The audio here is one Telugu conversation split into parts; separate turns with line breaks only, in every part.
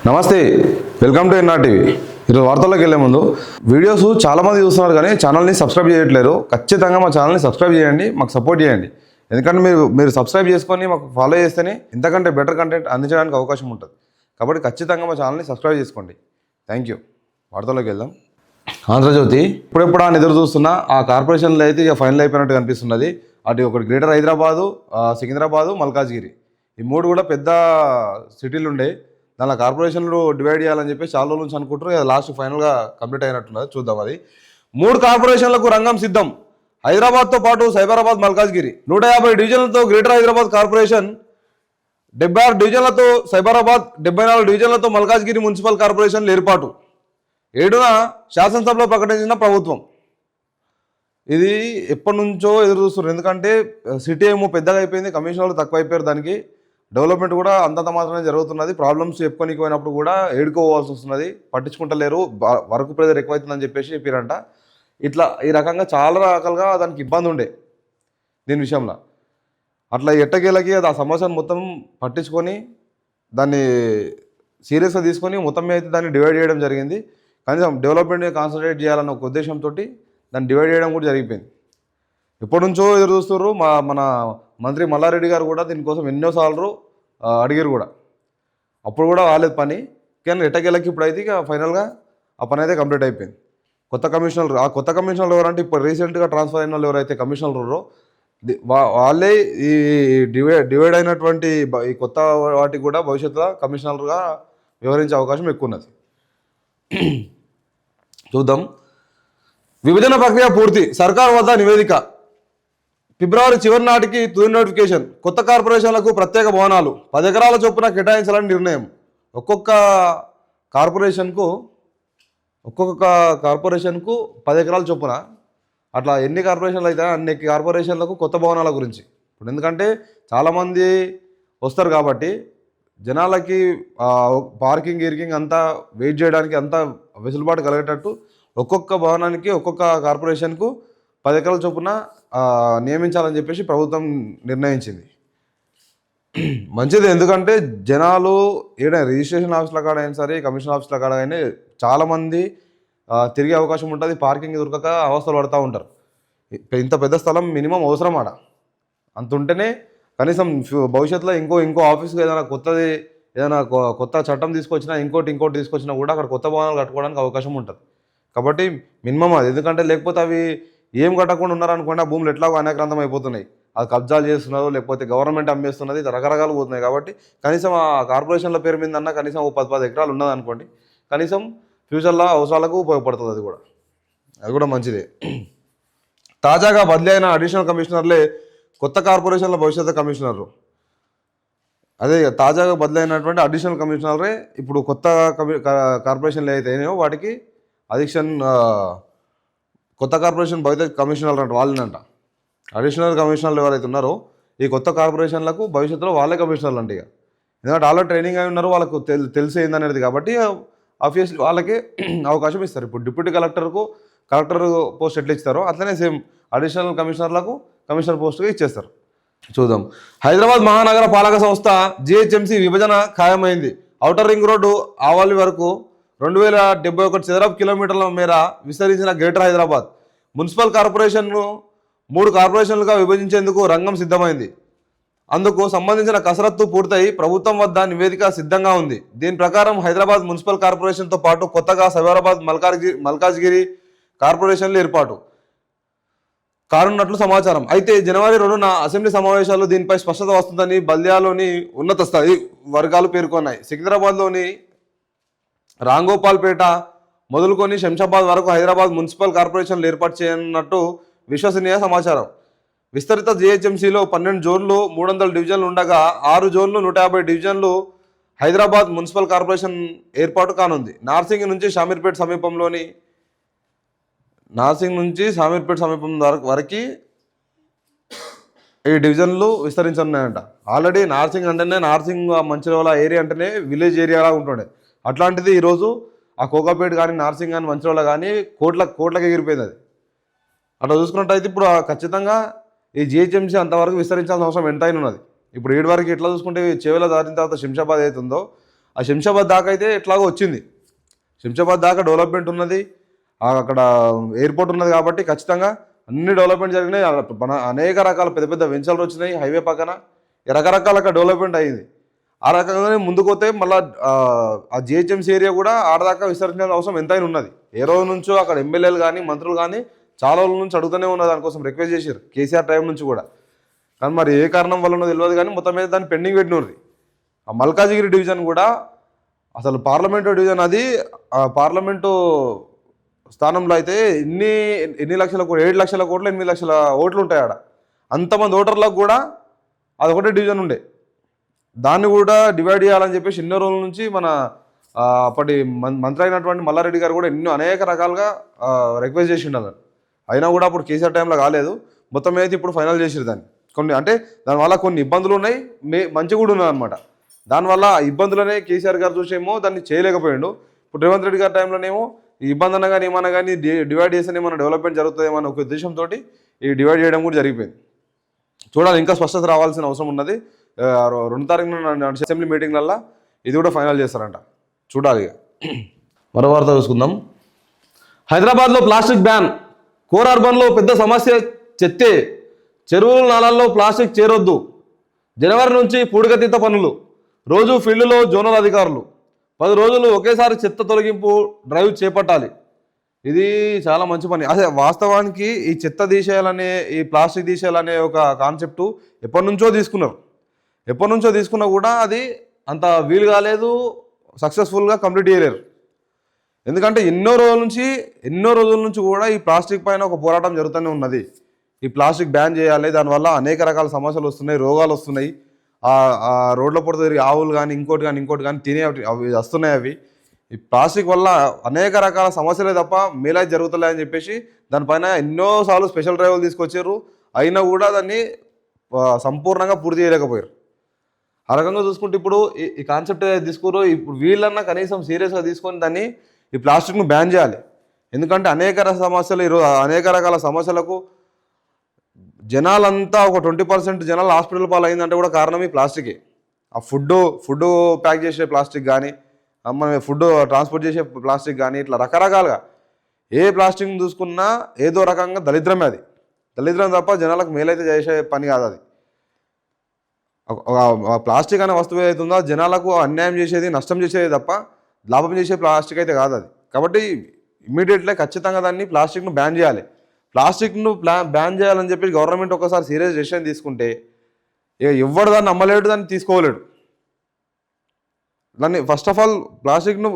నమస్తే, వెల్కమ్ టు ఎన్ఆర్ టీవీ. ఈరోజు వార్తల్లోకి వెళ్ళే ముందు వీడియోస్ చాలామంది చూస్తున్నారు కానీ ఛానల్ని సబ్స్క్రైబ్ చేయట్లేరు. ఖచ్చితంగా మా ఛానల్ని సబ్స్క్రైబ్ చేయండి, మాకు సపోర్ట్ చేయండి. ఎందుకంటే మీరు సబ్స్క్రైబ్ చేసుకొని మాకు ఫాలో చేస్తేనే ఇంతకంటే బెటర్ కంటెంట్ అందించడానికి అవకాశం ఉంటుంది. కాబట్టి ఖచ్చితంగా మా ఛానల్ని సబ్స్క్రైబ్ చేసుకోండి. Thank you. వార్తల్లోకి వెళ్దాం. ఆంధ్రజ్యోతి ఇప్పుడెప్పుడు అని ఎదురు చూస్తున్న ఆ కార్పొరేషన్లో అయితే ఇక ఫైనల్ అయిపోయినట్టు కనిపిస్తున్నది. అటు ఒకటి గ్రేటర్ హైదరాబాదు, సికింద్రాబాదు, మల్కాజ్గిరి, ఈ మూడు కూడా పెద్ద సిటీలు ఉండే. దానిలో కార్పొరేషన్లు డివైడ్ చేయాలని చెప్పి చాలా రోజుల నుంచి అనుకుంటారు. లాస్ట్ ఫైనల్గా కంప్లీట్ అయినట్టున్నది. చూద్దాం. అది 3 కార్పొరేషన్లకు రంగం సిద్ధం. హైదరాబాద్తో పాటు సైబరాబాద్, మల్కాజ్గిరి 150 డివిజన్లతో గ్రేటర్ హైదరాబాద్ కార్పొరేషన్, 76 డివిజన్లతో సైబరాబాద్, 74 డివిజన్లతో మల్కాజ్గిరి మున్సిపల్ కార్పొరేషన్లు ఏర్పాటు. 7న శాసనసభలో ప్రకటించిన ప్రభుత్వం. ఇది ఎప్పటి నుంచో ఎదురు చూస్తున్నారు. ఎందుకంటే సిటీ ఏమో పెద్దగా అయిపోయింది, కమిషనర్లు తక్కువ అయిపోయారు. దానికి డెవలప్మెంట్ కూడా అంతంత మాత్రమే జరుగుతున్నది. ప్రాబ్లమ్స్ చెప్పుకోనికి పోయినప్పుడు కూడా ఏడుకోవాల్సి వస్తున్నది, పట్టించుకుంటలేరు. వర్క్ ప్రెజర్ ఎక్కువైతుందని చెప్పారంట. ఇట్లా ఈ రకంగా చాలా రకాలుగా దానికి ఇబ్బంది ఉండే దీని విషయంలో. అట్లా ఎట్టకేలకి అది ఆ సమస్యను మొత్తం పట్టించుకొని దాన్ని సీరియస్గా తీసుకొని మొత్తం మీద అయితే దాన్ని డివైడ్ చేయడం జరిగింది. కనీసం డెవలప్మెంట్ మీద కాన్సన్ట్రేట్ చేయాలన్న ఒక ఉద్దేశంతో దాన్ని డివైడ్ చేయడం కూడా జరిగిపోయింది. ఎప్పటి నుంచో ఎదురు చూస్తున్నారు. మన మంత్రి మల్లారెడ్డి గారు కూడా దీనికోసం ఎన్నోసార్లు అడిగారు కూడా. అప్పుడు కూడా రాలేదు పని. కానీ ఎట్టకేళ్ళకి ఇప్పుడైతే ఇక ఫైనల్గా ఆ పని అయితే కంప్లీట్ అయిపోయింది. కొత్త కమిషనర్లు ఎవరంటే ఇప్పుడు రీసెంట్గా ట్రాన్స్ఫర్ అయిన వాళ్ళు ఎవరైతే కమిషనర్లు వాళ్ళే ఈ డివైడ్ అయినటువంటి ఈ కొత్త వాటికి కూడా భవిష్యత్తులో కమిషనర్గా వ్యవహరించే అవకాశం ఎక్కువ ఉన్నది. చూద్దాం. విభజన ప్రక్రియ పూర్తి, సర్కార్ వద్ద నివేదిక. ఫిబ్రవరి చివరి నాటికి తుది నోటిఫికేషన్. కొత్త కార్పొరేషన్లకు ప్రత్యేక భవనాలు 10 ఎకరాల చొప్పున కేటాయించాలని నిర్ణయం. ఒక్కొక్క కార్పొరేషన్కు 10 ఎకరాల చొప్పున. అట్లా ఎన్ని కార్పొరేషన్లు అయితే అన్ని కార్పొరేషన్లకు కొత్త భవనాల గురించి. ఇప్పుడు ఎందుకంటే చాలామంది వస్తారు కాబట్టి జనాలకి పార్కింగ్ అంతా వెయిట్ చేయడానికి అంతా వెసులుబాటు కలిగేటట్టు ఒక్కొక్క భవనానికి ఒక్కొక్క కార్పొరేషన్కు 10 ఎకరాల చొప్పున నియమించాలని చెప్పేసి ప్రభుత్వం నిర్ణయించింది. మంచిది. ఎందుకంటే జనాలు ఏదైనా రిజిస్ట్రేషన్ ఆఫీసుల కాడ అయినా సరే, కమిషన్ ఆఫీసుల కాడ అయినా చాలామంది తిరిగే అవకాశం ఉంటుంది. పార్కింగ్ దొరకక అవస్థలు పడుతూ ఉంటారు. ఇంత పెద్ద స్థలం మినిమం అవసరం ఆడ. అంత ఉంటేనే కనీసం భవిష్యత్తులో ఇంకో ఆఫీస్కి ఏదైనా కొత్త చట్టం తీసుకొచ్చినా ఇంకోటి తీసుకొచ్చినా కూడా అక్కడ కొత్త భవనాలు కట్టుకోవడానికి అవకాశం ఉంటుంది. కాబట్టి మినిమం అది. ఎందుకంటే లేకపోతే అవి ఏం కట్టకుండా ఉన్నారనుకోండి, ఆ భూములు ఎట్లాగో అనేక్రాంతం అయిపోతున్నాయి. అది కబ్జాలు చేస్తున్నారు, లేకపోతే గవర్నమెంట్ అమ్మేస్తున్నది, రకరకాలు పోతున్నాయి. కాబట్టి కనీసం ఆ కార్పొరేషన్ల పేరు మీద అన్న కనీసం 10 ఎకరాలు ఉన్నదనుకోండి, కనీసం ఫ్యూచర్లో అవసరాలకు ఉపయోగపడుతుంది. అది కూడా మంచిదే. తాజాగా బదిలీ అయిన అడిషనల్ కమిషనర్లే కొత్త కార్పొరేషన్ల భవిష్యత్తు కమిషనర్లు. అదే తాజాగా బదిలీ అయినటువంటి అడిషనల్ కమిషనరే ఇప్పుడు కొత్త కార్పొరేషన్లు అయితే అయినాయో వాటికి కొత్త కార్పొరేషన్ భవిష్యత్ కమిషనర్లు అంట వాళ్ళనంట. అడిషనల్ కమిషనర్లు ఎవరైతే ఉన్నారో ఈ కొత్త కార్పొరేషన్లకు భవిష్యత్తులో వాళ్ళే కమిషనర్లు అంట. ఇక ఎందుకంటే వాళ్ళు ట్రైనింగ్ అయి ఉన్నారు, వాళ్ళకు తెలిసేందనేది. కాబట్టి ఆబ్వియస్లీ వాళ్ళకే అవకాశం ఇస్తారు. ఇప్పుడు డిప్యూటీ కలెక్టర్ పోస్ట్ ఎట్లా ఇస్తారో అట్లనే సేమ్ అడిషనల్ కమిషనర్లకు కమిషనర్ పోస్టుగా ఇచ్చేస్తారు. చూద్దాం. హైదరాబాద్ మహానగర పాలక సంస్థ జిహెచ్ఎంసీ విభజన ఖాయమైంది. ఔటర్ రింగ్ రోడ్డు ఆవాలి వరకు 2071 చదరపు కిలోమీటర్ల మేర విస్తరించిన గ్రేటర్ హైదరాబాద్ మున్సిపల్ కార్పొరేషన్ను 3 కార్పొరేషన్లుగా విభజించేందుకు రంగం సిద్ధమైంది. అందుకు సంబంధించిన కసరత్తు పూర్తయి ప్రభుత్వం వద్ద నివేదిక సిద్ధంగా ఉంది. దీని ప్రకారం హైదరాబాద్ మున్సిపల్ కార్పొరేషన్తో పాటు కొత్తగా సైబరాబాద్, మల్కాజ్గిరి కార్పొరేషన్లు ఏర్పాటు కానున్నట్లు సమాచారం. అయితే జనవరి 2న అసెంబ్లీ సమావేశాల్లో దీనిపై స్పష్టత వస్తుందని బల్దియాలోని ఉన్నత స్థాయి వర్గాలు పేర్కొన్నాయి. సికింద్రాబాద్లోని రాంగోపాల్పేట మొదలుకొని శంషాబాద్ వరకు హైదరాబాద్ మున్సిపల్ కార్పొరేషన్లు ఏర్పాటు చేయనున్నట్టు విశ్వసనీయ సమాచారం. విస్తరిత జిహెచ్ఎంసీలో 12 జోన్లు, 300 డివిజన్లు ఉండగా 6 జోన్లు, 150 డివిజన్లు హైదరాబాద్ మున్సిపల్ కార్పొరేషన్ ఏర్పాటు కానుంది. నార్సింగ్ నుంచి షామీర్పేట సమీపం వరకు ఈ డివిజన్లు విస్తరించనున్నాయంట. ఆల్రెడీ నార్సింగ్ అంటేనే మంచిర్యాల ఏరియా అంటేనే విలేజ్ ఏరియాలా ఉంటుండే. అట్లాంటిది ఈరోజు ఆ కోకాపేట కానీ, నార్సింగ్ కానీ, మంచిర్యాల కానీ కోట్లకి ఎగిరిపోయింది అది. అట్లా చూసుకున్నట్టయితే ఇప్పుడు ఖచ్చితంగా ఈ జిహెచ్ఎంసీ అంతవరకు విస్తరించాల్సిన అవసరం ఎంతైనా ఉన్నది. ఇప్పుడు 7 వరకు ఎట్లా చూసుకుంటే చెవిలో దాటిన తర్వాత శంషాబాద్ అవుతుందో ఆ శంషాబాద్ దాకా అయితే ఎట్లాగో వచ్చింది. శంషాబాద్ దాకా డెవలప్మెంట్ ఉన్నది, అక్కడ ఎయిర్పోర్ట్ ఉన్నది కాబట్టి ఖచ్చితంగా అన్ని డెవలప్మెంట్ జరిగినాయి. మన అనేక రకాల పెద్ద పెద్ద వెంచర్లు వచ్చినాయి హైవే పక్కన, రకరకాల డెవలప్మెంట్ అయ్యింది. ఆ రకంగానే ముందుకు పోతే మళ్ళీ ఆ జిహెచ్ఎంసీ ఏరియా కూడా ఆడదాకా విస్తరించాల్సిన అవసరం ఎంతైనా ఉన్నది. ఏ రోజు నుంచో అక్కడ ఎమ్మెల్యేలు కానీ మంత్రులు కానీ చాలా రోజుల నుంచి అడుగుతూనే ఉన్నారు, దానికోసం రిక్వెస్ట్ చేశారు కేసీఆర్ టైం నుంచి కూడా. కానీ మరి ఏ కారణం వల్లనో తెలియదు కానీ మొత్తం మీద దాన్ని పెండింగ్ పెట్టినరు. ఆ మల్కాజిగిరి డివిజన్ కూడా అసలు పార్లమెంటు డివిజన్, అది పార్లమెంటు స్థానంలో అయితే ఎన్ని లక్షల కోట్లు, 7 లక్షల కోట్లు 8 లక్షల ఓట్లు ఉంటాయి ఆడ. అంతమంది ఓటర్లకు కూడా అదొకటే డివిజన్ ఉండే, దాన్ని కూడా డివైడ్ చేయాలని చెప్పేసి ఎన్నో రోజుల నుంచి మన అప్పటి మంత్రి అయినటువంటి మల్లారెడ్డి గారు కూడా అనేక రకాలుగా రిక్వెస్ట్ చేసిండు అలా. అయినా కూడా అప్పుడు కేసీఆర్ టైంలో కాలేదు. మొత్తం అయితే ఇప్పుడు ఫైనల్ చేసిరు దాన్ని. కొన్ని అంటే దానివల్ల కొన్ని ఇబ్బందులు ఉన్నాయి, మంచి కూడా ఉన్నాయి అనమాట. దానివల్ల ఇబ్బందులనే కేసీఆర్ గారు చూసేమో దాన్ని చేయలేకపోయాడు. ఇప్పుడు రేవంత్ రెడ్డి గారి టైంలోనేమో ఈ ఇబ్బంది అన్న కానీ ఏమన్నా కానీ డివైడ్ చేస్తేనే మన డెవలప్మెంట్ జరుగుతుందేమో ఒక ఉద్దేశంతో ఈ డివైడ్ చేయడం కూడా జరిగిపోయింది. చూడాలి, ఇంకా స్పష్టత రావాల్సిన అవసరం ఉన్నది. 2 తారీఖున అసెంబ్లీ మీటింగ్లల్లో ఇది కూడా ఫైనల్ చేస్తారంట, చూడాలి. మరో వార్త చూసుకుందాం. హైదరాబాద్లో ప్లాస్టిక్ బ్యాన్, కోర్ అర్బన్లో పెద్ద సమస్య చెత్తే, చెరువుల నాళాల్లో ప్లాస్టిక్ చేరొద్దు, జనవరి నుంచి పూడికతీత పనులు, రోజు ఫీల్డ్లో జోనల్ అధికారులు, 10 రోజులు ఒకేసారి చెత్త తొలగింపు డ్రైవ్ చేపట్టాలి. ఇది చాలా మంచి పని. అసలు వాస్తవానికి ఈ చెత్త తీసేయాలనే, ఈ ప్లాస్టిక్ తీసేయాలనే ఒక కాన్సెప్టు ఎప్పటి నుంచో తీసుకున్నా కూడా అది అంత వీలు కాలేదు, సక్సెస్ఫుల్గా కంప్లీట్ చేయలేరు. ఎందుకంటే ఎన్నో రోజుల నుంచి కూడా ఈ ప్లాస్టిక్ పైన ఒక పోరాటం జరుగుతూనే ఉన్నది. ఈ ప్లాస్టిక్ బ్యాన్ చేయాలి, దానివల్ల అనేక రకాల సమస్యలు వస్తున్నాయి, రోగాలు వస్తున్నాయి. ఆ రోడ్ల పొడ తిరిగి ఆవులు కానీ ఇంకోటి కానీ తినే అవి వస్తున్నాయి. అవి ఈ ప్లాస్టిక్ వల్ల అనేక రకాల సమస్యలే తప్ప మేలై జరుగుతలే అని చెప్పేసి దానిపైన ఎన్నోసార్లు స్పెషల్ డ్రైవ్లు తీసుకొచ్చారు. అయినా కూడా దాన్ని సంపూర్ణంగా పూర్తి చేయలేకపోయారు. ఆ రకంగా చూసుకుంటే ఇప్పుడు ఈ కాన్సెప్ట్ తీసుకురు, ఇప్పుడు వీళ్ళన్నా కనీసం సీరియస్గా తీసుకొని దాన్ని ఈ ప్లాస్టిక్ను బ్యాన్ చేయాలి. ఎందుకంటే అనేక సమస్యలు, ఈరోజు అనేక రకాల సమస్యలకు జనాలంతా ఒక 20% జనాలు హాస్పిటల్ పాలు అయిందంటే కూడా కారణం ఈ ప్లాస్టికే. ఆ ఫుడ్ ప్యాక్ చేసే ప్లాస్టిక్ కానీ, మనం ఫుడ్ ట్రాన్స్పోర్ట్ చేసే ప్లాస్టిక్ కానీ, ఇట్లా రకరకాలుగా ఏ ప్లాస్టిక్ చూసుకున్నా ఏదో రకంగా దరిద్రమే. అది దరిద్రం తప్ప జనాలకు మేలైతే చేసే పని కాదు. అది ప్లాస్టిక్ అనే వస్తువు ఏదైతుందో జనాలకు అన్యాయం చేసేది, నష్టం చేసేది తప్ప లాభం చేసే ప్లాస్టిక్ అయితే కాదు అది. కాబట్టి ఇమ్మీడియట్లీ ఖచ్చితంగా దాన్ని ప్లాస్టిక్ను బ్యాన్ చేయాలి. ప్లాస్టిక్ను బ్యాన్ చేయాలని చెప్పి గవర్నమెంట్ ఒకసారి సీరియస్ డెసిషన్ తీసుకుంటే ఇక ఎవడు దాన్ని అమ్మలేడు, దాన్ని తీసుకోలేడు. దాన్ని ఫస్ట్ ఆఫ్ ఆల్ ప్లాస్టిక్ను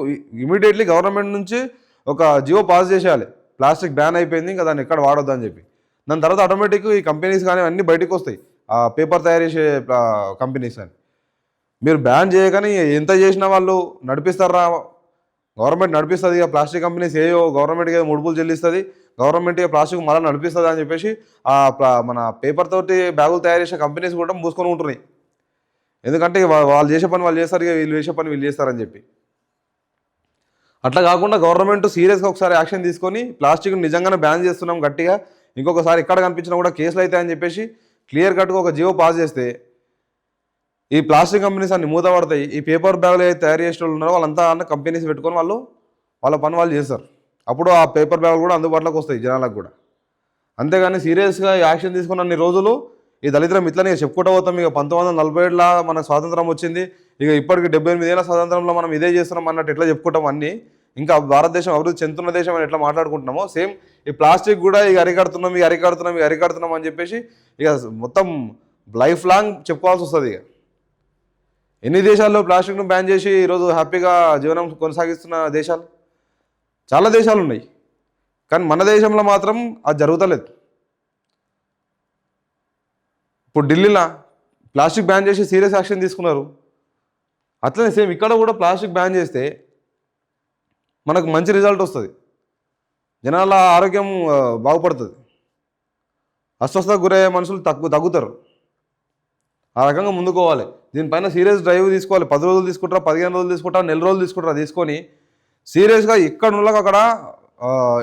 ఇమీడియట్లీ గవర్నమెంట్ నుంచి ఒక జియో పాస్ చేసేయాలి. ప్లాస్టిక్ బ్యాన్ అయిపోయింది, ఇంకా దాన్ని ఎక్కడ వాడొద్దు అని చెప్పి. దాని తర్వాత ఆటోమేటిక్ ఈ కంపెనీస్ కానీ అన్నీ బయటకు వస్తాయి, ఆ పేపర్ తయారు చేసే కంపెనీస్ అని. మీరు బ్యాన్ చేయగానే ఎంత చేసినా వాళ్ళు నడిపిస్తారా? గవర్నమెంట్ నడిపిస్తుంది. ఇక ప్లాస్టిక్ కంపెనీస్ ఏయో గవర్నమెంట్కి ముడుపులు చెల్లిస్తుంది, గవర్నమెంట్ ప్లాస్టిక్ మళ్ళీ నడిపిస్తుంది అని చెప్పేసి మన పేపర్ తోటి బ్యాగులు తయారు చేసే కంపెనీస్ కూడా మూసుకొని ఉంటున్నాయి. ఎందుకంటే వాళ్ళు చేసే పని వాళ్ళు చేస్తారు, ఇక వీళ్ళు చేసే పని వీళ్ళు చేస్తారని చెప్పి. అట్లా కాకుండా గవర్నమెంట్ సీరియస్గా ఒకసారి యాక్షన్ తీసుకొని ప్లాస్టిక్ నిజంగానే బ్యాన్ చేస్తున్నాం గట్టిగా, ఇంకొకసారి ఎక్కడ కనిపించినా కూడా కేసులు అవుతాయని చెప్పేసి క్లియర్ కట్గా ఒక జియో పాస్ చేస్తే ఈ ప్లాస్టిక్ కంపెనీస్ అన్ని మూతపడతాయి. ఈ పేపర్ బ్యాగులు అయితే తయారు చేసే వాళ్ళు ఉన్నారో వాళ్ళంతా కంపెనీస్ పెట్టుకొని వాళ్ళ పని వాళ్ళు చేస్తారు. అప్పుడు ఆ పేపర్ బ్యాగులు కూడా అందుబాటులోకి వస్తాయి జనాలకు కూడా. అంతేగాని సీరియస్గా యాక్షన్ తీసుకున్న అన్ని రోజులు ఈ దళితులం ఇట్లనే చెప్పుకుంటూ పోతాం. ఇక 1947 మనకు స్వాతంత్రం వచ్చింది, ఇక ఇప్పటికి 78 ఏళ్ళ స్వాతంత్రంలో మనం ఇదే చేస్తున్నాం అన్నట్టు ఎట్లా చెప్పుకుంటాం అన్నీ. ఇంకా భారతదేశం అభివృద్ధి చెందుతున్న దేశం అని ఎట్లా మాట్లాడుకుంటున్నామో సేమ్ ఈ ప్లాస్టిక్ కూడా ఇక అరికడుతున్నాం అని చెప్పేసి ఇక మొత్తం లైఫ్ లాంగ్ చెప్పుకోవాల్సి వస్తుంది. ఇక ఎన్ని దేశాల్లో ప్లాస్టిక్ను బ్యాన్ చేసి ఈరోజు హ్యాపీగా జీవనం కొనసాగిస్తున్న దేశాలు చాలా దేశాలు ఉన్నాయి. కానీ మన దేశంలో మాత్రం అది జరుగుతలేదు. ఇప్పుడు ఢిల్లీలో ప్లాస్టిక్ బ్యాన్ చేసి సీరియస్ యాక్షన్ తీసుకున్నారు. అట్లనే సేమ్ ఇక్కడ కూడా ప్లాస్టిక్ బ్యాన్ చేస్తే మనకు మంచి రిజల్ట్ వస్తుంది, జనాల ఆరోగ్యం బాగుపడుతుంది, అస్వస్థతకు గురయ్యే మనుషులు తగ్గుతారు. ఆ రకంగా ముందుకోవాలి. దీనిపైన సీరియస్ డ్రైవ్ తీసుకోవాలి. 10 రోజులు తీసుకుంటారా, 15 రోజులు తీసుకుంటారా, నెల రోజులు తీసుకుంటారా తీసుకొని సీరియస్గా ఇక్కడ ఉన్నకు అక్కడ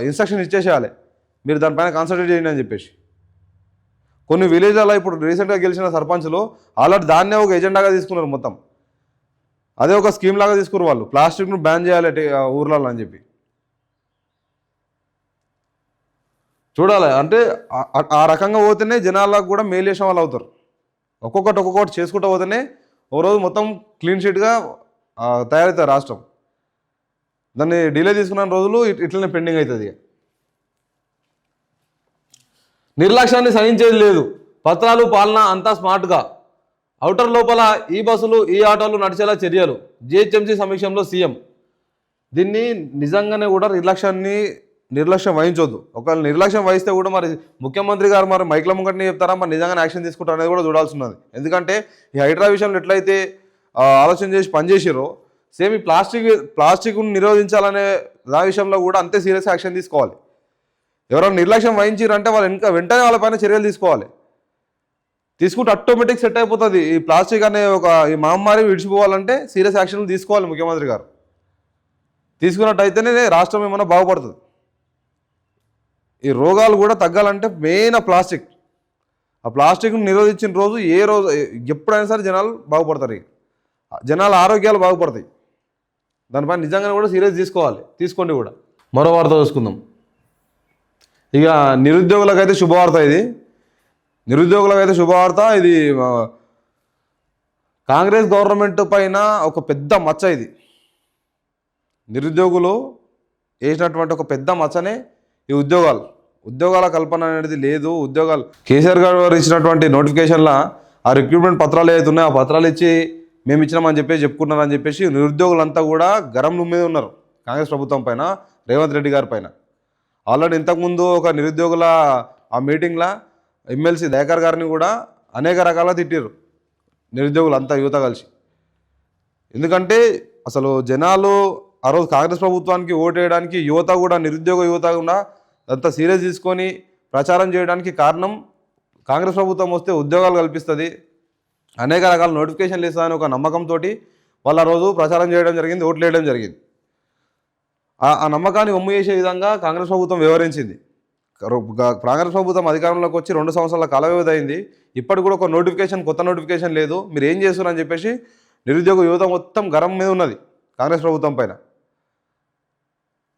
ఇన్స్ట్రక్షన్ ఇచ్చేసేయాలి, మీరు దానిపైన కాన్సన్ట్రేట్ చేయండి అని చెప్పేసి. కొన్ని విలేజ్లలో ఇప్పుడు రీసెంట్గా గెలిచిన సర్పంచ్లు ఆల్రెడీ దాన్నే ఒక ఎజెండాగా తీసుకున్నారు. మొత్తం అదే ఒక స్కీమ్ లాగా తీసుకురు వాళ్ళు, ప్లాస్టిక్ను బ్యాన్ చేయాలి ఊర్లలో అని చెప్పి. చూడాలి అంటే ఆ రకంగా పోతేనే జనాలకు కూడా మేలు చేసిన వాళ్ళు అవుతారు. ఒక్కొక్కటి చేసుకుంటూ పోతేనే ఓ రోజు మొత్తం క్లీన్ షీట్గా తయారవుతుంది రాష్ట్రం. దాన్ని డిలే తీసుకున్న రోజులు ఇట్లనే పెండింగ్ అవుతుంది. నిర్లక్ష్యాన్ని సహించేది లేదు, పత్రాలు పాలన అంతా స్మార్ట్గా, ఔటర్ లోపల ఈ బస్సులు ఈ ఆటోలు నడిచేలా చర్యలు, జిహెచ్ఎంసీ సమీక్షంలో సీఎం. దీన్ని నిజంగానే కూడా నిర్లక్ష్యం వహించొద్దు. ఒకవేళ నిర్లక్ష్యం వహిస్తే కూడా మరి ముఖ్యమంత్రి గారు మరి మైక్ల ముంగట్ని చెప్తారా, మరి నిజంగానే యాక్షన్ తీసుకుంటారు అనేది కూడా చూడాల్సి ఉన్నది. ఎందుకంటే ఈ హైడ్రా విషయంలో ఎట్లయితే ఆలోచన చేసి పనిచేసారో, సేమ్ ఈ ప్లాస్టిక్ను నిరోధించాలనే దాని విషయంలో కూడా అంతే సీరియస్ యాక్షన్ తీసుకోవాలి. ఎవరైనా నిర్లక్ష్యం వహించారంటే వాళ్ళు వెంటనే వాళ్ళపైన చర్యలు తీసుకోవాలి. తీసుకుంటే ఆటోమేటిక్ సెట్ అయిపోతుంది. ఈ ప్లాస్టిక్ అనే ఈ మహమ్మారి విడిచిపోవాలంటే సీరియస్ యాక్షన్లు తీసుకోవాలి ముఖ్యమంత్రి గారు. తీసుకున్నట్టయితేనే రాష్ట్రం ఏమైనా బాగుపడుతుంది. ఈ రోగాలు కూడా తగ్గాలంటే మెయిన్ ప్లాస్టిక్. ఆ ప్లాస్టిక్ను నిరోధించిన రోజు ఎప్పుడైనా సరే జనాలు బాగుపడతారు. జనాల ఆరోగ్యాలు బాగుపడతాయి. దానిపైన నిజంగానే కూడా సీరియస్ తీసుకోండి కూడా. మరో వార్త చూసుకుందాం. ఇక నిరుద్యోగులకైతే శుభవార్త ఇది. కాంగ్రెస్ గవర్నమెంట్ పైన ఒక పెద్ద మచ్చ ఇది. నిరుద్యోగులు వేసినటువంటి ఒక పెద్ద మచ్చనే ఈ ఉద్యోగాల కల్పన అనేది లేదు. ఉద్యోగాలు కేసీఆర్ గారు ఇచ్చినటువంటి నోటిఫికేషన్ల ఆ రిక్రూట్మెంట్ పత్రాలు ఏదైతే ఉన్నాయో ఆ పత్రాలు ఇచ్చి మేము ఇచ్చినామని చెప్పుకున్నారని చెప్పేసి నిరుద్యోగులంతా కూడా గరం మీద ఉన్నారు కాంగ్రెస్ ప్రభుత్వం పైన, రేవంత్ రెడ్డి గారి పైన. ఆల్రెడీ ఇంతకుముందు ఒక నిరుద్యోగుల ఆ మీటింగ్లో ఎమ్మెల్సీ దయాకర్ గారిని కూడా అనేక రకాలుగా తిట్టారు నిరుద్యోగులు అంతా యువత కలిసి. ఎందుకంటే అసలు జనాలు ఆ రోజు కాంగ్రెస్ ప్రభుత్వానికి ఓటేయడానికి నిరుద్యోగ యువత కూడా అంత సీరియస్ తీసుకొని ప్రచారం చేయడానికి కారణం, కాంగ్రెస్ ప్రభుత్వం వస్తే ఉద్యోగాలు కల్పిస్తుంది, అనేక రకాల నోటిఫికేషన్లు ఇస్తుందని ఒక నమ్మకంతో వాళ్ళు ఆ రోజు ప్రచారం చేయడం జరిగింది, ఓట్లు వేయడం జరిగింది. ఆ నమ్మకాన్ని ఒమ్ము చేసే విధంగా కాంగ్రెస్ ప్రభుత్వం వ్యవహరించింది. కాంగ్రెస్ ప్రభుత్వం అధికారంలోకి వచ్చి 2 సంవత్సరాల కాల వ్యవధి అయింది. ఇప్పటికి కూడా కొత్త నోటిఫికేషన్ లేదు. మీరు ఏం చేస్తున్నారని చెప్పేసి నిరుద్యోగ యువత మొత్తం గరం మీద ఉన్నది కాంగ్రెస్ ప్రభుత్వం పైన.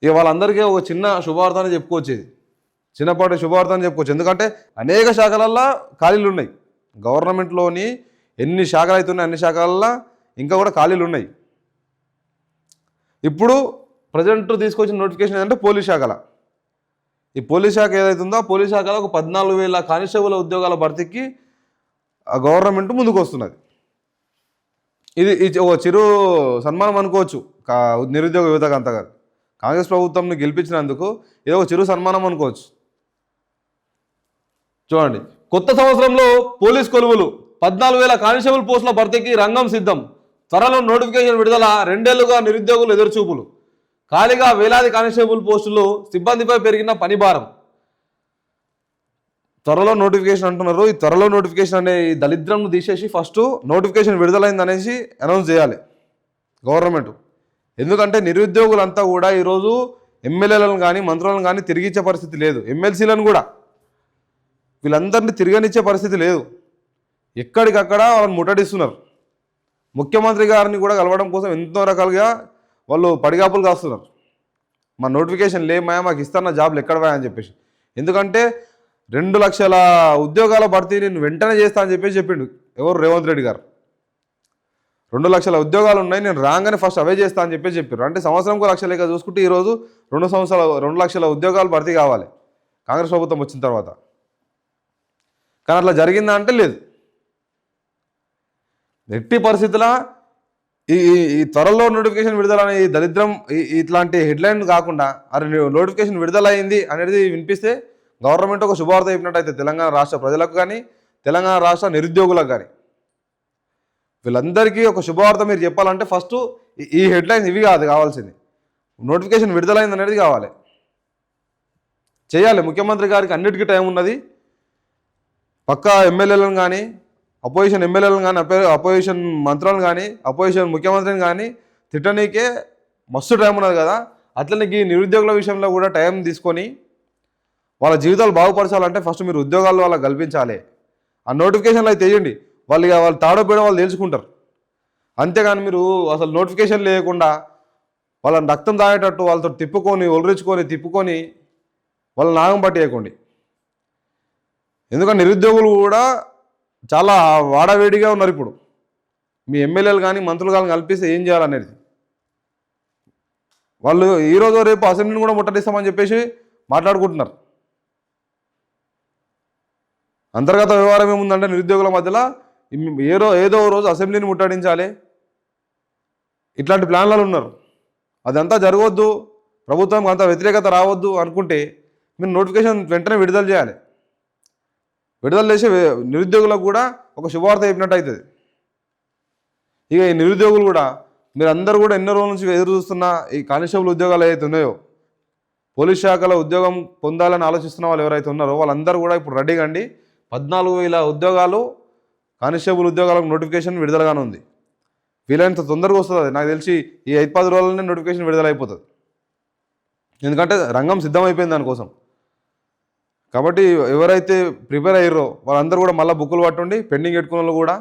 ఇక వాళ్ళందరికీ ఒక చిన్న శుభవార్త అని చెప్పుకోవచ్చు. చిన్నపాటి శుభవార్త అని చెప్పుకోవచ్చు. ఎందుకంటే అనేక శాఖలల్లో ఖాళీలు ఉన్నాయి. గవర్నమెంట్లోని ఎన్ని శాఖలు అవుతున్నాయి అన్ని శాఖలల్లో ఇంకా కూడా ఖాళీలు ఉన్నాయి. ఇప్పుడు ప్రజెంట్ తీసుకొచ్చిన నోటిఫికేషన్ ఏంటంటే పోలీస్ శాఖల. ఈ పోలీస్ శాఖ ఏదైతుందో ఆ పోలీస్ శాఖలో ఒక 14,000 కానిస్టేబుల్ ఉద్యోగాల భర్తీకి గవర్నమెంట్ ముందుకు వస్తున్నది. ఇది ఒక చిరు సన్మానం అనుకోవచ్చు నిరుద్యోగ యువతకు అంతగా. కాంగ్రెస్ ప్రభుత్వంని గెలిపించినందుకు ఏదో ఒక చిరు సన్మానం అనుకోవచ్చు. చూడండి, కొత్త సంవత్సరంలో పోలీస్ కొలువులు, 14,000 కానిస్టేబుల్ పోస్టుల భర్తీకి రంగం సిద్ధం, త్వరలో నోటిఫికేషన్ విడుదల, 2 ఏళ్లుగా నిరుద్యోగులు ఎదురుచూపులు, ఖాళీగా వేలాది కానిస్టేబుల్ పోస్టులు, సిబ్బందిపై పెరిగిన పని భారం. త్వరలో నోటిఫికేషన్ అంటున్నారు. ఈ త్వరలో నోటిఫికేషన్ అనే ఈ దళిద్రంను తీసేసి ఫస్ట్ నోటిఫికేషన్ విడుదలైంది అనేసి అనౌన్స్ చేయాలి గవర్నమెంట్. ఎందుకంటే నిరుద్యోగులంతా కూడా ఈరోజు ఎమ్మెల్యేలను కానీ మంత్రులను కానీ తిరిగిచ్చే పరిస్థితి లేదు, ఎమ్మెల్సీలను కూడా వీళ్ళందరినీ తిరగనిచ్చే పరిస్థితి లేదు. ఎక్కడికక్కడ వాళ్ళని ముట్టడిస్తున్నారు. ముఖ్యమంత్రి గారిని కూడా కలవడం కోసం ఎంతో రకాలుగా వాళ్ళు పడిగాపులు కాస్తున్నారు. మా నోటిఫికేషన్ లేమాయా, మాకు ఇస్తున్న జాబ్లు ఎక్కడ పోయా అని చెప్పేసి. ఎందుకంటే 2 లక్షల ఉద్యోగాల భర్తీ నేను వెంటనే చేస్తా అని చెప్పేసి చెప్పిండు ఎవరు, రేవంత్ రెడ్డి గారు. 2 లక్షల ఉద్యోగాలు ఉన్నాయి, నేను రాగానే ఫస్ట్ అవే చేస్తా అని చెప్పారు. అంటే సంవత్సరంకు 1 లక్ష లేక చూసుకుంటే ఈరోజు 2 లక్షల ఉద్యోగాలు భర్తీ కావాలి కాంగ్రెస్ ప్రభుత్వం వచ్చిన తర్వాత. కానీ అట్లా జరిగిందా అంటే లేదు. ఎట్టి పరిస్థితుల ఈ త్వరలో నోటిఫికేషన్ విడుదలనే ఈ దరిద్రం ఇట్లాంటి హెడ్లైన్ కాకుండా అది నోటిఫికేషన్ విడుదలైంది అనేది వినిపిస్తే గవర్నమెంట్ ఒక శుభవార్త చెప్పినట్టయితే తెలంగాణ రాష్ట్ర ప్రజలకు కానీ తెలంగాణ రాష్ట్ర నిరుద్యోగులకు కానీ వీళ్ళందరికీ ఒక శుభవార్త మీరు చెప్పాలంటే ఫస్ట్ ఈ హెడ్లైన్స్ ఇవి కాదు కావాల్సింది, నోటిఫికేషన్ విడుదలైంది అనేది కావాలి. చేయాలి. ముఖ్యమంత్రి గారికి అన్నిటికీ టైం ఉన్నది. పక్కా ఎమ్మెల్యేలను కానీ అపోజిషన్ ఎమ్మెల్యేలను కానీ అపోజిషన్ మంత్రులను కానీ అపోజిషన్ ముఖ్యమంత్రిని కానీ తిట్టనీకే మస్తు టైం ఉన్నది కదా. అట్లనే ఈ నిరుద్యోగుల విషయంలో కూడా టైం తీసుకొని వాళ్ళ జీవితాలు బాగుపరచాలంటే ఫస్ట్ మీరు ఉద్యోగాలు వాళ్ళకి కల్పించాలి. ఆ నోటిఫికేషన్లు అయితే వేయండి, వాళ్ళు తాడో పేడో వాళ్ళు తెలుసుకుంటారు. అంతేగాని మీరు అసలు నోటిఫికేషన్ లేకుండా వాళ్ళని రక్తం తాగేటట్టు వాళ్ళతో తిప్పుకొని వాళ్ళని నాగం పట్టేయకండి. ఎందుకంటే నిరుద్యోగులు కూడా చాలా వాడవేడిగా ఉన్నారు ఇప్పుడు. మీ ఎమ్మెల్యేలు కానీ మంత్రులు కానీ కల్పిస్తే ఏం చేయాలనేది వాళ్ళు ఈరోజు రేపు అసెంబ్లీని కూడా ముట్టడిస్తామని చెప్పేసి మాట్లాడుకుంటున్నారు. అంతర్గత వ్యవహారం ఏముందంటే నిరుద్యోగుల మధ్యలో ఏదో రోజు అసెంబ్లీని ముట్టడించాలి ఇట్లాంటి ప్లాన్లలో ఉన్నారు. అదంతా జరగవద్దు, ప్రభుత్వం అంత వ్యతిరేకత రావద్దు అనుకుంటే మీరు నోటిఫికేషన్ వెంటనే విడుదల చేయాలి. విడుదల చేసి నిరుద్యోగులకు కూడా ఒక శుభవార్త చెప్పినట్టు అవుతుంది. ఇక ఈ నిరుద్యోగులు కూడా మీరందరూ కూడా ఎన్నో రోజుల నుంచి ఎదురు చూస్తున్న ఈ కానిస్టేబుల్ ఉద్యోగాలు ఏవైతే ఉన్నాయో, పోలీస్ శాఖలో ఉద్యోగం పొందాలని ఆలోచిస్తున్న వాళ్ళు ఎవరైతే ఉన్నారో వాళ్ళందరూ కూడా ఇప్పుడు రెడీగా అండి. 14,000 ఉద్యోగాలు కానిస్టేబుల్ ఉద్యోగాలకు నోటిఫికేషన్ విడుదలగానే ఉంది. వీలైనంత తొందరగా వస్తుంది. నాకు తెలిసి ఈ 5-10 రోజులనే నోటిఫికేషన్ విడుదల అయిపోతుంది. ఎందుకంటే రంగం సిద్ధమైపోయింది దానికోసం. కాబట్టి ఎవరైతే ప్రిపేర్ అయ్యారో వాళ్ళందరూ కూడా మళ్ళీ బుక్కులు పట్టుండి పెండింగ్ పెట్టుకున్న వాళ్ళు కూడా.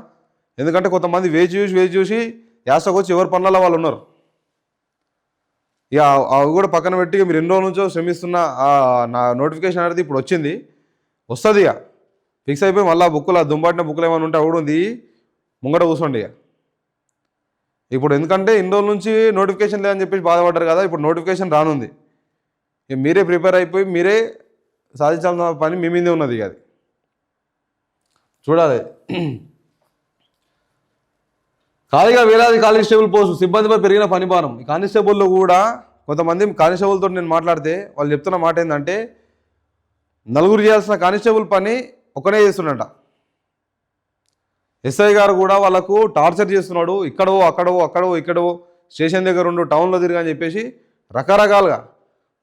ఎందుకంటే కొంతమంది వేచి చూసి యాసకు వచ్చి ఎవరి పనులలో వాళ్ళు ఉన్నారు. ఇక అవి కూడా పక్కన పెట్టి మీరు ఎన్నో నుంచో శ్రమిస్తున్న నా నోటిఫికేషన్ అనేది ఇప్పుడు వచ్చింది, వస్తుంది. ఇక ఫిక్స్ అయిపోయి మళ్ళీ దుంబాటిన బుక్కులు ఏమైనా ఉంటే అవి ఉంది ముంగట కూర్చోండి. ఇక ఇప్పుడు ఎందుకంటే ఇన్ని రోజుల నుంచి నోటిఫికేషన్ లేదని చెప్పేసి బాధపడ్డారు కదా, ఇప్పుడు నోటిఫికేషన్ రానుంది. ఇక మీరే ప్రిపేర్ అయిపోయి మీరే సాధించాల్సిన పని మీ మీదే ఉన్నది. ఇక అది చూడాలి. ఖాళీగా వేలాది కానిస్టేబుల్ పోస్టు, సిబ్బందిపై పెరిగిన పని భారం. ఈ కానిస్టేబుల్లో కూడా కొంతమంది కానిస్టేబుల్తో నేను మాట్లాడితే వాళ్ళు చెప్తున్న మాట ఏంటంటే, నలుగురు చేయాల్సిన కానిస్టేబుల్ పని ఒకనే చేస్తున్నట. ఎస్ఐ గారు కూడా వాళ్ళకు టార్చర్ చేస్తున్నాడు. ఇక్కడో స్టేషన్ దగ్గర ఉండు, టౌన్లో తిరిగి అని చెప్పేసి రకరకాలుగా.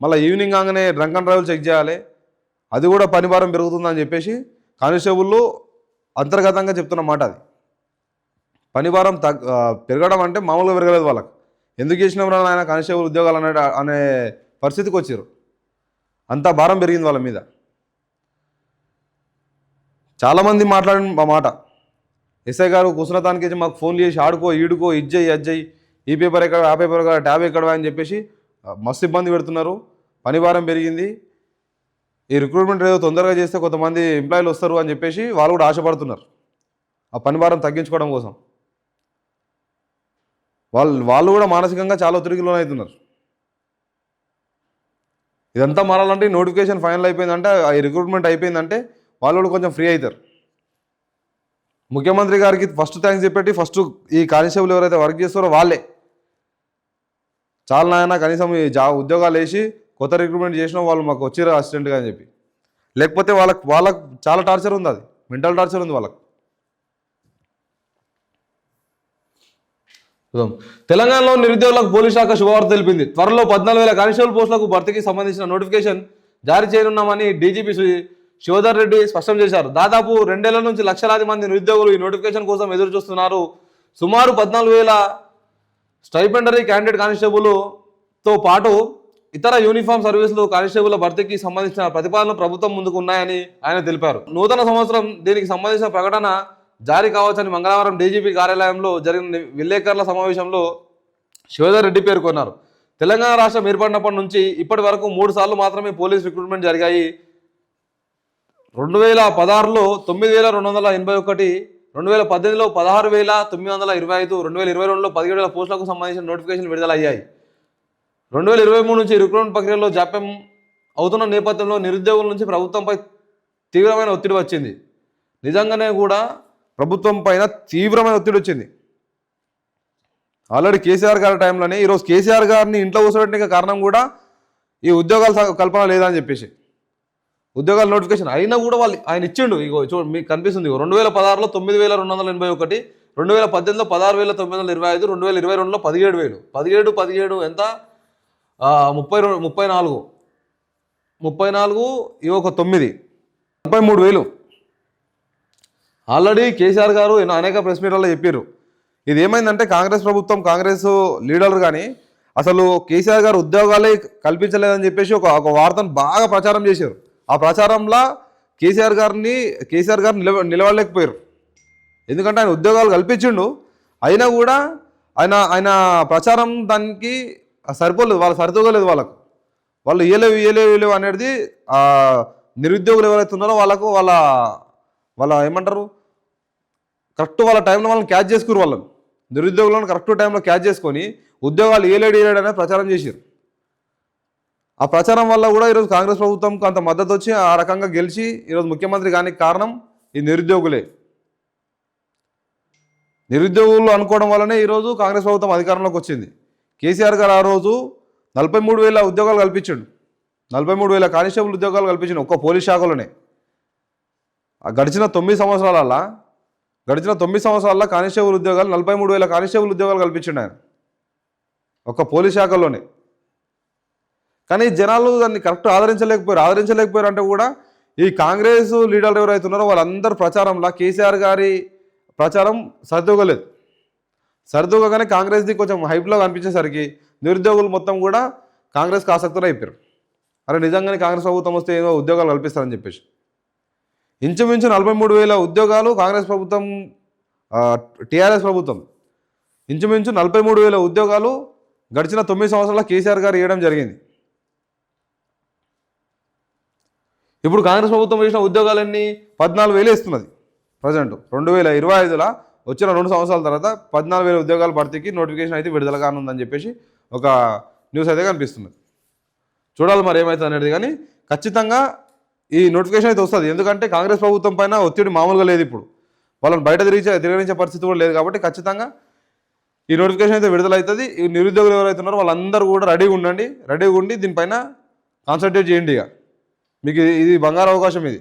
మళ్ళీ ఈవినింగ్ కాగానే డ్రంక్ అండ్ డ్రైవ్ చెక్ చేయాలి. అది కూడా పని భారం పెరుగుతుందని చెప్పేసి కానిస్టేబుల్లో అంతర్గతంగా చెప్తున్న మాట. అది పని భారం పెరగడం అంటే మామూలుగా పెరగలేదు. వాళ్ళకి ఎందుకు చేసినాం ఆయన కానిస్టేబుల్ ఉద్యోగాలు అనే పరిస్థితికి వచ్చారు. అంత భారం పెరిగింది వాళ్ళ మీద. చాలామంది మాట్లాడిన మాట, ఎస్ఐ గారు కుసరతానికి మాకు ఫోన్ చేసి ఆడుకో ఈడుకో ఇజ్జయ్యి అజ్జయ్యి, ఈ పేపర్ ఎక్కడ ఆ పేపర్ ఎక్కడ ట్యాబ్ ఎక్కడ అని చెప్పేసి మస్తు ఇబ్బంది పెడుతున్నారు. పని భారం పెరిగింది. ఈ రిక్రూట్మెంట్ ఏదో తొందరగా చేస్తే కొంతమంది ఎంప్లాయీలు వస్తారు అని చెప్పేసి వాళ్ళు కూడా ఆశపడుతున్నారు ఆ పని భారం తగ్గించుకోవడం కోసం. వాళ్ళు కూడా మానసికంగా చాలా ఒత్తిడికి లోనవుతున్నారు. ఇదంతా మారాలంటే నోటిఫికేషన్ ఫైనల్ అయిపోయిందంటే, ఈ రిక్రూట్మెంట్ అయిపోయిందంటే వాళ్ళు కూడా కొంచెం ఫ్రీ అవుతారు. ముఖ్యమంత్రి గారికి ఫస్ట్ థ్యాంక్స్ చెప్పేటి ఫస్ట్ ఈ కానిస్టేబుల్ ఎవరైతే వర్క్ చేస్తారో వాళ్ళే. చాలా నాయన కనీసం ఈ ఉద్యోగాలు వేసి కొత్త రిక్రూట్మెంట్ చేసినా వాళ్ళు మాకు వచ్చిరా అసిస్టెంట్గా అని చెప్పి. లేకపోతే వాళ్ళకు చాలా టార్చర్ ఉంది, అది మెంటల్ టార్చర్ ఉంది వాళ్ళకు. తెలంగాణలో నిరుద్యోగులకు పోలీస్ శాఖ శుభవార్త తెలిపింది. త్వరలో 14,000 కానిస్టేబుల్ పోస్టులకు భర్తీకి సంబంధించిన నోటిఫికేషన్ జారీ చేయనున్నామని డీజీపీ శివధర్ రెడ్డి స్పష్టం చేశారు. దాదాపు 2 ఏళ్ల నుంచి లక్షలాది మంది నిరుద్యోగులు ఈ నోటిఫికేషన్ కోసం ఎదురు చూస్తున్నారు. సుమారు 14,000 స్టైపెండరీ క్యాండిడేట్ కానిస్టేబుల్తో పాటు ఇతర యూనిఫామ్ సర్వీసులు కానిస్టేబుల్ భర్తీకి సంబంధించిన ప్రతిపాదనలు ప్రభుత్వం ముందుకు ఉన్నాయని ఆయన తెలిపారు. నూతన సంవత్సరం దీనికి సంబంధించిన ప్రకటన జారీ కావచ్చని మంగళవారం డీజీపీ కార్యాలయంలో జరిగిన విలేకరుల సమావేశంలో శివధర్ రెడ్డి పేర్కొన్నారు. తెలంగాణ రాష్ట్రం ఏర్పడినప్పటి నుంచి ఇప్పటి వరకు 3 సార్లు మాత్రమే పోలీస్ రిక్రూట్మెంట్ జరిగాయి. 2016లో 9,281, 2018లో 16,925, 2022లో 17,000 పోస్టులకు సంబంధించిన నోటిఫికేషన్ విడుదలయ్యాయి. 2023 నుంచి రిక్రూట్మెంట్ ప్రక్రియలో జాప్యం అవుతున్న నేపథ్యంలో నిరుద్యోగుల నుంచి ప్రభుత్వంపై తీవ్రమైన ఒత్తిడి వచ్చింది. నిజంగానే కూడా ప్రభుత్వం పైన తీవ్రమైన ఒత్తిడి వచ్చింది. ఆల్రెడీ కేసీఆర్ గారి టైంలోనే ఈరోజు కేసీఆర్ గారిని ఇంట్లో కూర్చోబెట్టిన కారణం కూడా ఈ ఉద్యోగాల కల్పన లేదని చెప్పేసి. ఉద్యోగాల నోటిఫికేషన్ అయినా కూడా ఆయన ఇచ్చిండు. ఇగో మీకు కనిపిస్తుంది. 2016లో 9,281, 2018లో 16,925, 2022లో 17,000. 17 ఎంత 34 ఇవి ఒక 9, 33,000. ఆల్రెడీ కేసీఆర్ గారు అనేక ప్రెస్ మీట్లలో చెప్పారు. ఇది ఏమైందంటే కాంగ్రెస్ ప్రభుత్వం, కాంగ్రెస్ లీడర్లు కానీ అసలు కేసీఆర్ గారు ఉద్యోగాలే కల్పించలేదని చెప్పేసి ఒక వార్తను బాగా ప్రచారం చేశారు. ఆ ప్రచారంలో కేసీఆర్ గారు నిలవలేకపోయారు. ఎందుకంటే ఆయన ఉద్యోగాలు కల్పించిండు, అయినా కూడా ఆయన ఆయన ప్రచారం దానికి సరిపోలేదు, వాళ్ళు సరితూగలేదు. వాళ్ళు ఇయ్యలేవు అనేది నిరుద్యోగులు ఎవరైతే ఉన్నారో వాళ్ళకు వాళ్ళ ఏమంటారు కరెక్ట్ వాళ్ళ టైంలో వాళ్ళని క్యాచ్ చేసుకురు. వాళ్ళని నిరుద్యోగులను కరెక్ట్ టైంలో క్యాచ్ చేసుకొని ఉద్యోగాలు ఇయ్యలేడు అనేది ప్రచారం చేశారు. ఆ ప్రచారం వల్ల కూడా ఈరోజు కాంగ్రెస్ ప్రభుత్వంకి అంత మద్దతు వచ్చి ఆ రకంగా గెలిచి ఈరోజు ముఖ్యమంత్రి కానికి కారణం ఈ నిరుద్యోగులే. నిరుద్యోగులు అనుకోవడం వల్లనే ఈరోజు కాంగ్రెస్ ప్రభుత్వం అధికారంలోకి వచ్చింది. కేసీఆర్ గారు ఆ రోజు 43,000 ఉద్యోగాలు కల్పించాడు. 43,000 కానిస్టేబుల్ ఉద్యోగాలు కల్పించాడు ఒక్క పోలీస్ శాఖలోనే. గడిచిన 9 సంవత్సరాల కానిస్టేబుల్ ఉద్యోగాలు 43,000 కానిస్టేబుల్ ఉద్యోగాలు కల్పించాడు ఆయన ఒక్క పోలీస్ శాఖలోనే. కానీ జనాలు దాన్ని కరెక్ట్ ఆదరించలేకపోయారు అంటే కూడా ఈ కాంగ్రెస్ లీడర్లు ఎవరైతే ఉన్నారో వాళ్ళందరూ ప్రచారంలో కేసీఆర్ గారి ప్రచారం సరితూగగానే కాంగ్రెస్ది కొంచెం హైప్లో కనిపించేసరికి నిరుద్యోగులు మొత్తం కూడా కాంగ్రెస్కి ఆసక్తులు అయిపోయారు. అరే నిజంగానే కాంగ్రెస్ ప్రభుత్వం వస్తే ఏదో ఉద్యోగాలు కల్పిస్తారని చెప్పేసి ఇంచుమించు 43,000 ఉద్యోగాలు కాంగ్రెస్ ప్రభుత్వం టీఆర్ఎస్ ప్రభుత్వం ఇంచుమించు 43,000 ఉద్యోగాలు గడిచిన 9 సంవత్సరాల కేసీఆర్ గారు ఇవ్వడం జరిగింది. ఇప్పుడు కాంగ్రెస్ ప్రభుత్వం వేసిన ఉద్యోగాలన్నీ 14,000 ఇస్తున్నది. ప్రజెంట్ 2025లో వచ్చిన 2 సంవత్సరాల తర్వాత 14,000 ఉద్యోగాల భర్తీకి నోటిఫికేషన్ అయితే విడుదల కానుందని చెప్పేసి ఒక న్యూస్ అయితే కనిపిస్తుంది. చూడాలి మరి ఏమవుతుంది అనేది. కానీ ఖచ్చితంగా ఈ నోటిఫికేషన్ అయితే వస్తుంది. ఎందుకంటే కాంగ్రెస్ ప్రభుత్వం పైన ఒత్తిడి మామూలుగా లేదు. ఇప్పుడు వాళ్ళని బయట తిరగనించే పరిస్థితి కూడా లేదు. కాబట్టి ఖచ్చితంగా ఈ నోటిఫికేషన్ అయితే విడుదల అవుతుంది. ఈ నిరుద్యోగులు ఎవరైతే ఉన్నారో వాళ్ళందరూ కూడా రెడీగా ఉండి దీనిపైన కాన్సన్ట్రేట్ చేయండి. ఇక మీకు ఇది బంగారు అవకాశం ఇది.